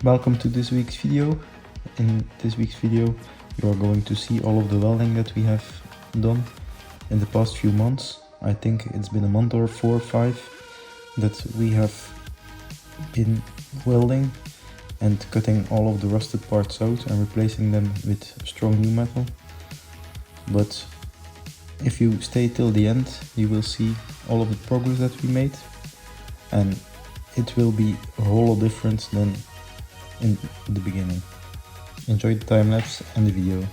Welcome to this week's video. In this week's video you are going to see all of the welding that we have done in the past few months. I think it's been a month or 4 or 5 that we have been welding and cutting all of the rusted parts out and replacing them with strong new metal. But if you stay till the end, you will see all of the progress that we made, and it will be a whole lot different than in the beginning. Enjoy the time lapse and the video.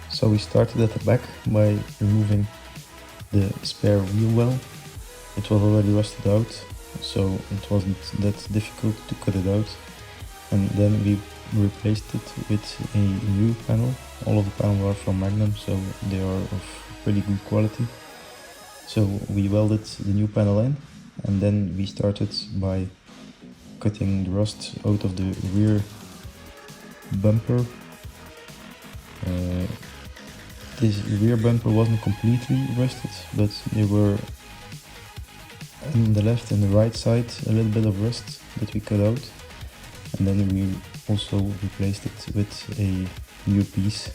So we started at the back by removing the spare wheel well. It was already rusted out, so it wasn't that difficult to cut it out. And then we replaced it with a new panel. All of the panels are from Magnum, so they are of pretty good quality. So we welded the new panel in, and then we started by cutting the rust out of the rear bumper. This rear bumper wasn't completely rusted, but there were on the left and the right side a little bit of rust that we cut out, and then we also replaced it with a new piece.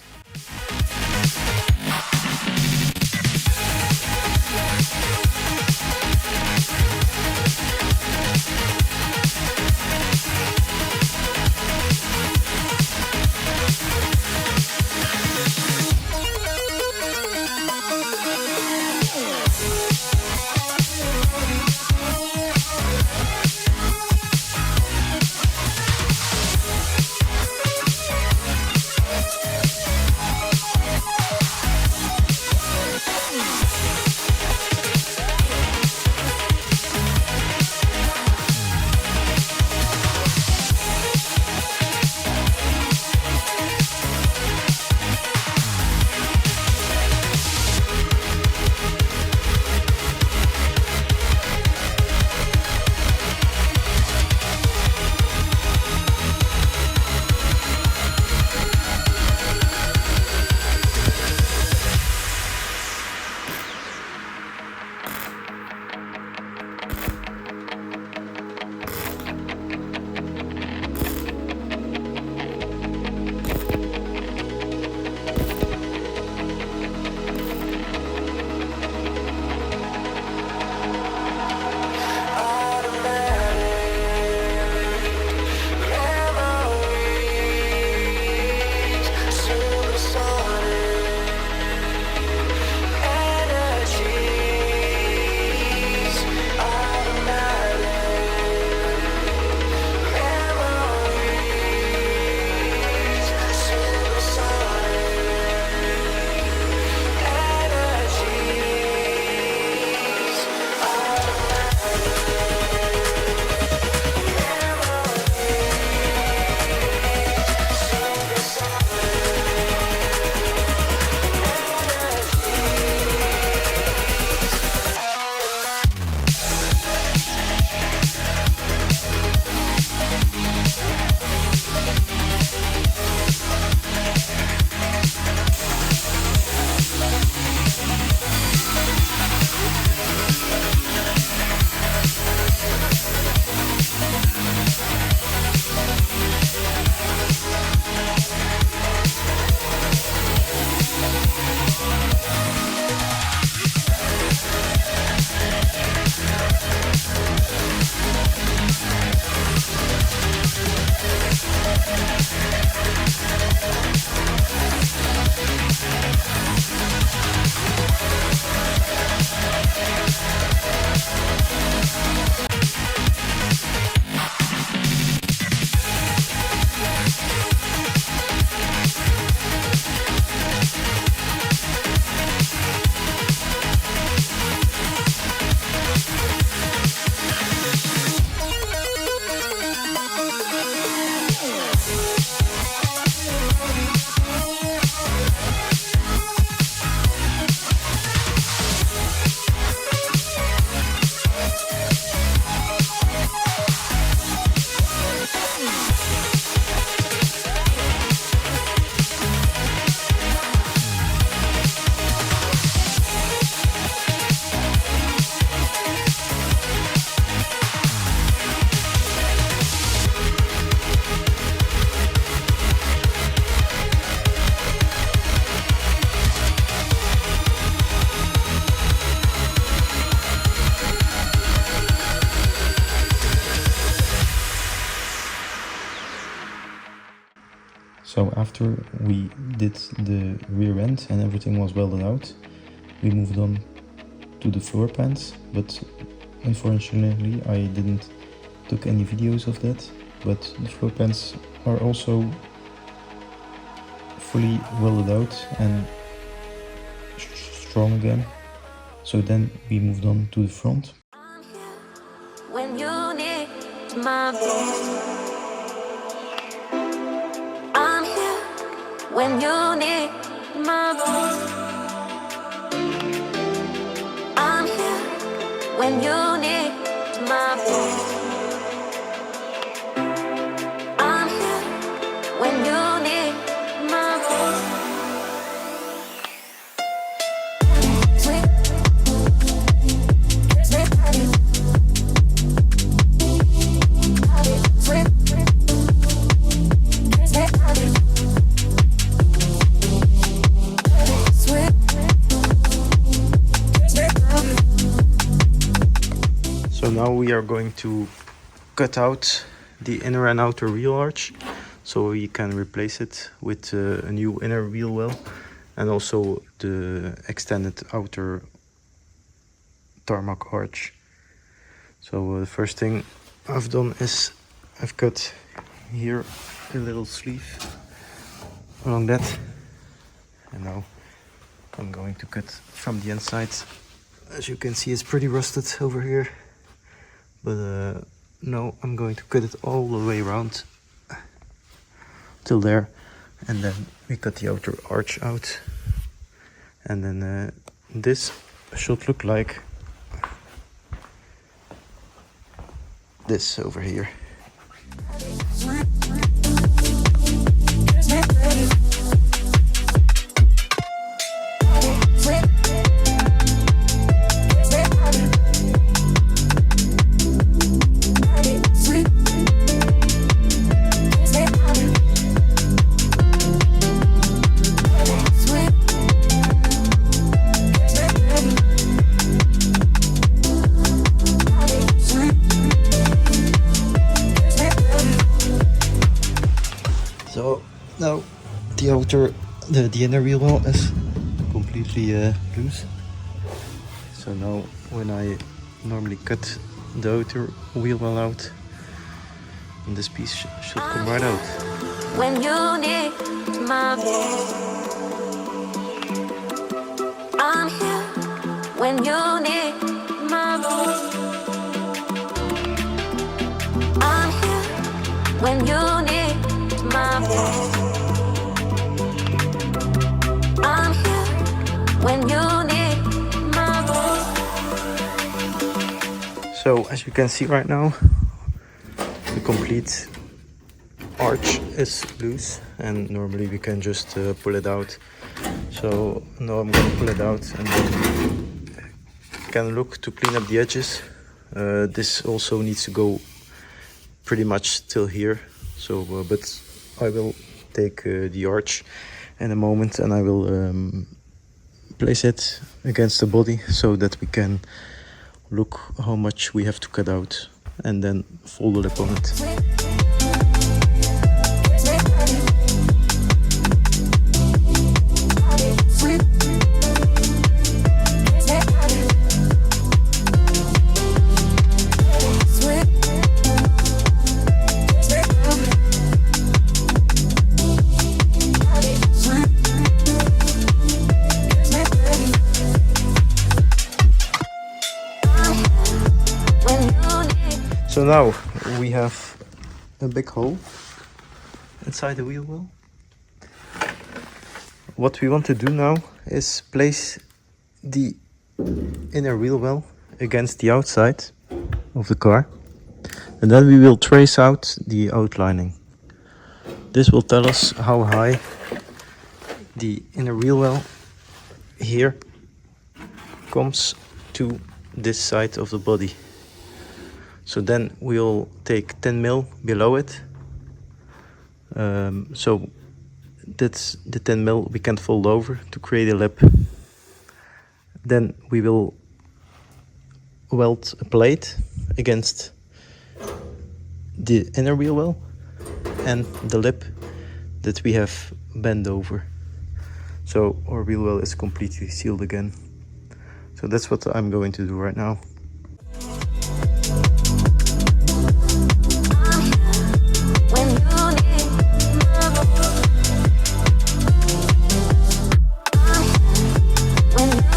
after we did the rear end and everything was welded out, we moved on to the floor pans, but unfortunately I didn't took any videos of that. But the floor pans are also fully welded out and strong again. So then we moved on to the front. When you need my voice, I'm here. When you need my voice, I'm here. When you need my voice, I'm here. When you need my voice. So now we are going to cut out the inner and outer wheel arch, so we can replace it with a new inner wheel well and also the extended outer tarmac arch. So the first thing I've done is I've cut here a little sleeve along that, and now I'm going to cut from the inside. As you can see, it's pretty rusted over here, but now I'm going to cut it all the way around till there, and then we cut the outer arch out, and then this should look like this over here. So now the inner wheel well is completely loose. So now when I normally cut the outer wheel well out, and this piece should come right out. When you need my voice, I'm here. When you need my voice, I'm here. When you need my voice, I'm here. When you need my voice. So as you can see right now, the complete arch is loose, and normally we can just pull it out. So now I'm going to pull it out, and then can look to clean up the edges. This also needs to go pretty much till here. So but I will take the arch in a moment, and I will place it against the body so that we can look how much we have to cut out, and then fold the lip on it. So now we have a big hole inside the wheel well. What we want to do now is place the inner wheel well against the outside of the car, and then we will trace out the outlining. This will tell us how high the inner wheel well here comes to this side of the body. So then we'll take 10 mil below it. So that's the 10 mil we can fold over to create a lip. Then we will weld a plate against the inner wheel well and the lip that we have bent over. So our wheel well is completely sealed again. So that's what I'm going to do right now. When you need my voice. When you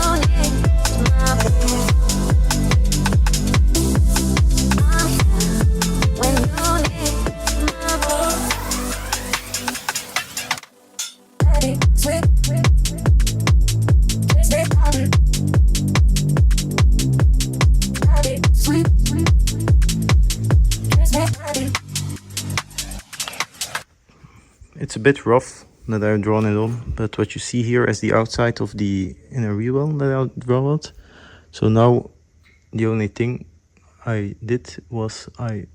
need my voice. When you need my voice. Ready, sweet, sweet, ready, sweet, sweet. It's a bit rough that I've drawn it on, but what you see here is the outside of the inner wheel well that I draw it. So now the only thing I did was I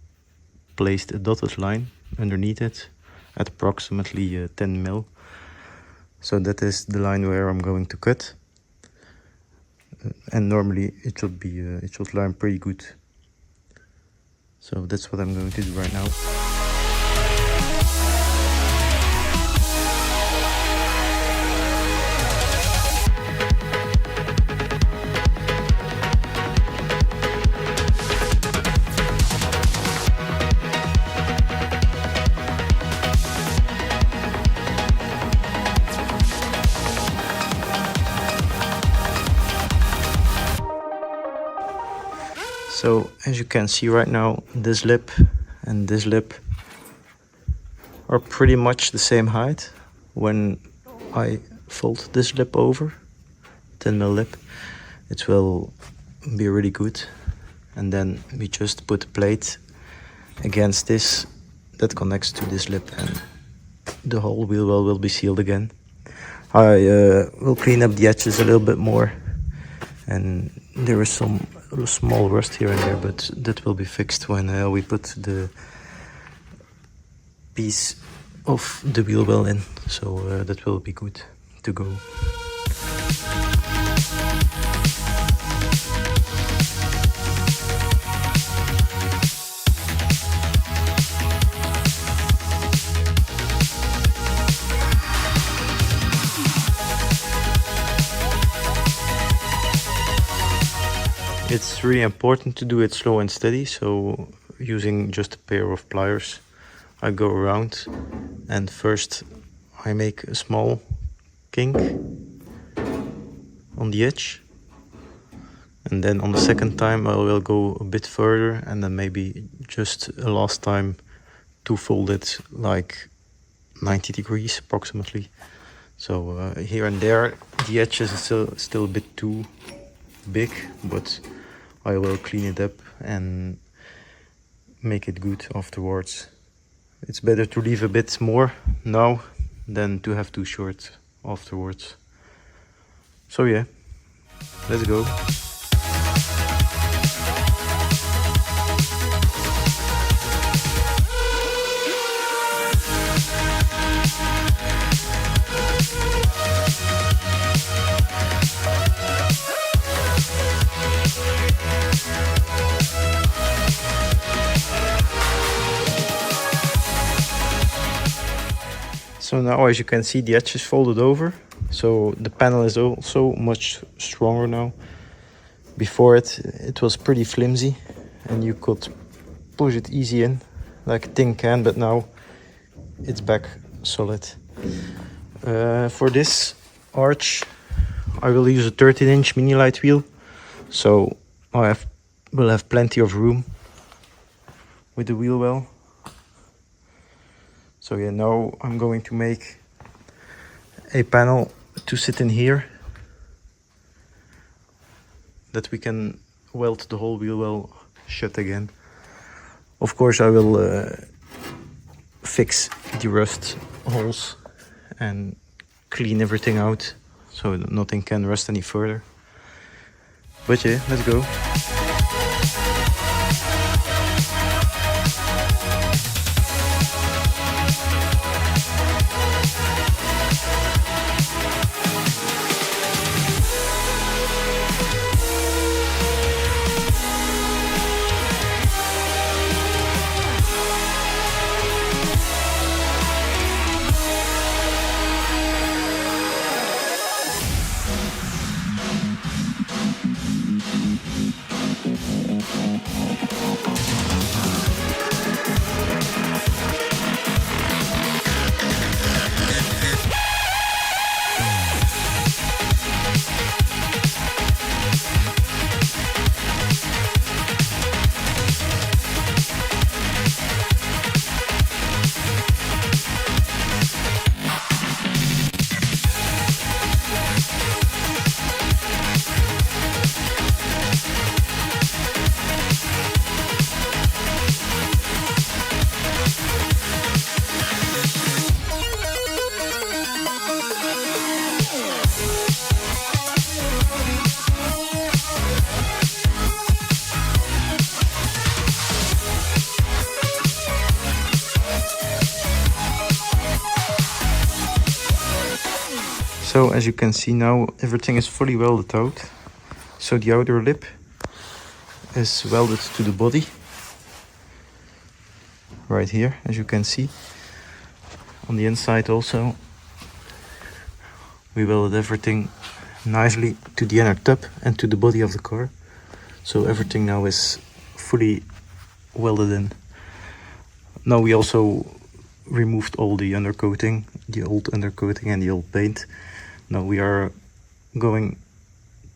placed a dotted line underneath it at approximately 10 mil. So that is the line where I'm going to cut. And normally it should line pretty good. So that's what I'm going to do right now. So as you can see right now, this lip and this lip are pretty much the same height. When I fold this lip over, 10 mil lip, it will be really good. And then we just put a plate against this that connects to this lip, and the whole wheel well will be sealed again. I will clean up the edges a little bit more, and there is some small rust here and there, but that will be fixed when we put the piece of the wheel well in, so that will be good to go. It's really important to do it slow and steady, so using just a pair of pliers, I go around and first I make a small kink on the edge, and then on the second time I will go a bit further, and then maybe just a last time to fold it like 90 degrees approximately. So here and there the edges are still a bit too big, but I will clean it up and make it good afterwards. It's better to leave a bit more now than to have too short afterwards. So yeah, let's go. So now, as you can see, the edge is folded over, so the panel is also much stronger now. Before it was pretty flimsy and you could push it easy in like a tin can, but now it's back solid. For this arch I will use a 13-inch mini light wheel, so I will have plenty of room with the wheel well. So yeah, now I'm going to make a panel to sit in here that we can weld the whole wheel well shut again. Of course I will fix the rust holes and clean everything out so that nothing can rust any further. But yeah, let's go. So as you can see now, everything is fully welded out. So the outer lip is welded to the body. Right here, as you can see. On the inside also, we welded everything nicely to the inner tub and to the body of the car. So everything now is fully welded in. Now we also removed all the undercoating, the old undercoating and the old paint. Now we are going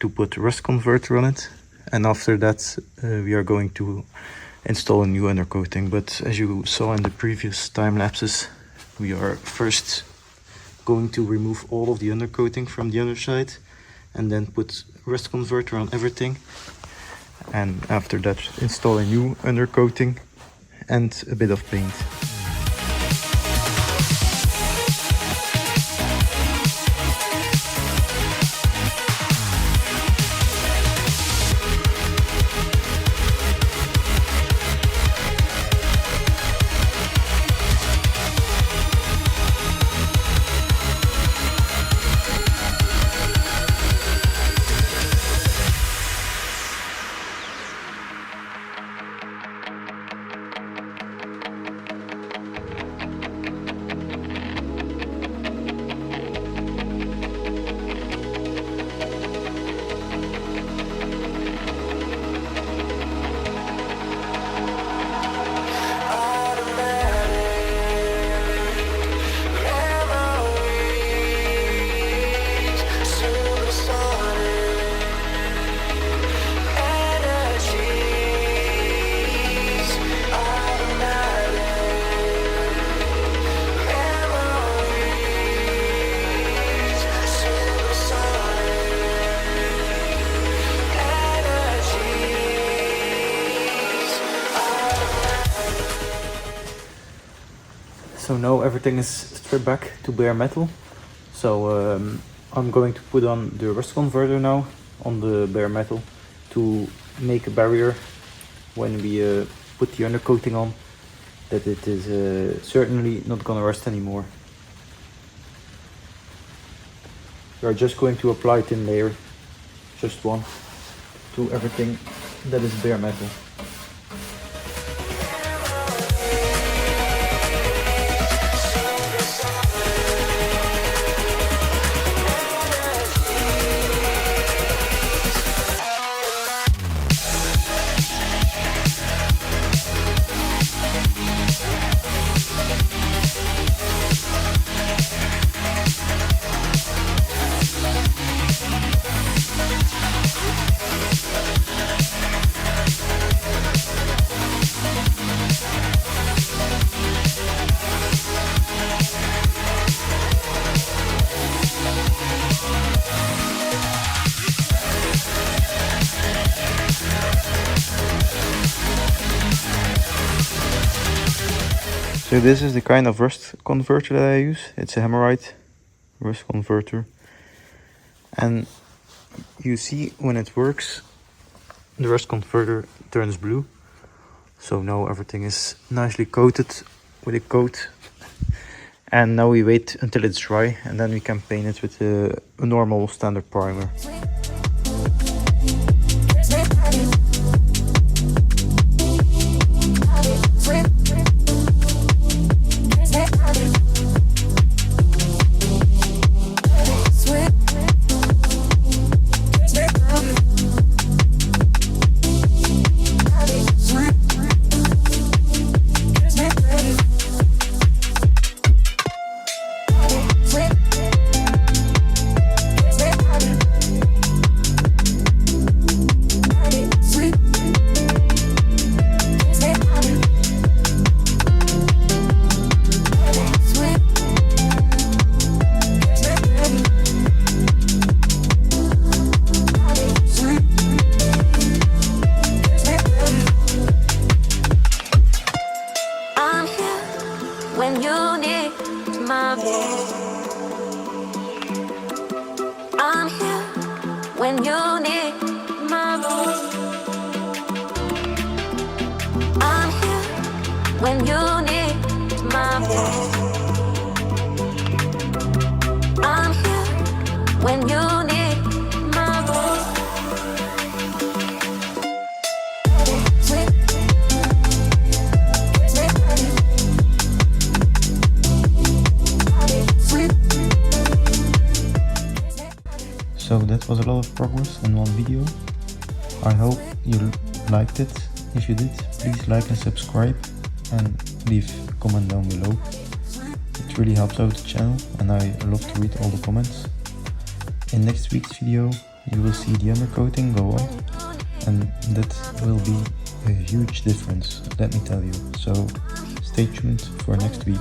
to put rust converter on it, and after that we are going to install a new undercoating. But as you saw in the previous time lapses, we are first going to remove all of the undercoating from the underside and then put rust converter on everything, and after that install a new undercoating and a bit of paint. So now everything is stripped back to bare metal. So I'm going to put on the rust converter now on the bare metal to make a barrier when we put the undercoating on, that it is certainly not gonna rust anymore. We are just going to apply a thin layer, just one, to everything that is bare metal. So this is the kind of rust converter that I use. It's a Hammerite rust converter. And you see when it works, the rust converter turns blue. So now everything is nicely coated with a coat. And now we wait until it's dry, and then we can paint it with a normal standard primer. when you need my voice. I'm here when you need my voice. I'm here when you need my voice. So that was a lot of progress in one video. I hope you liked it. If you did, please like and subscribe and leave a comment down below. It really helps out the channel and I love to read all the comments. In next week's video you will see the undercoating go on, and that will be a huge difference, let me tell you. So stay tuned for next week.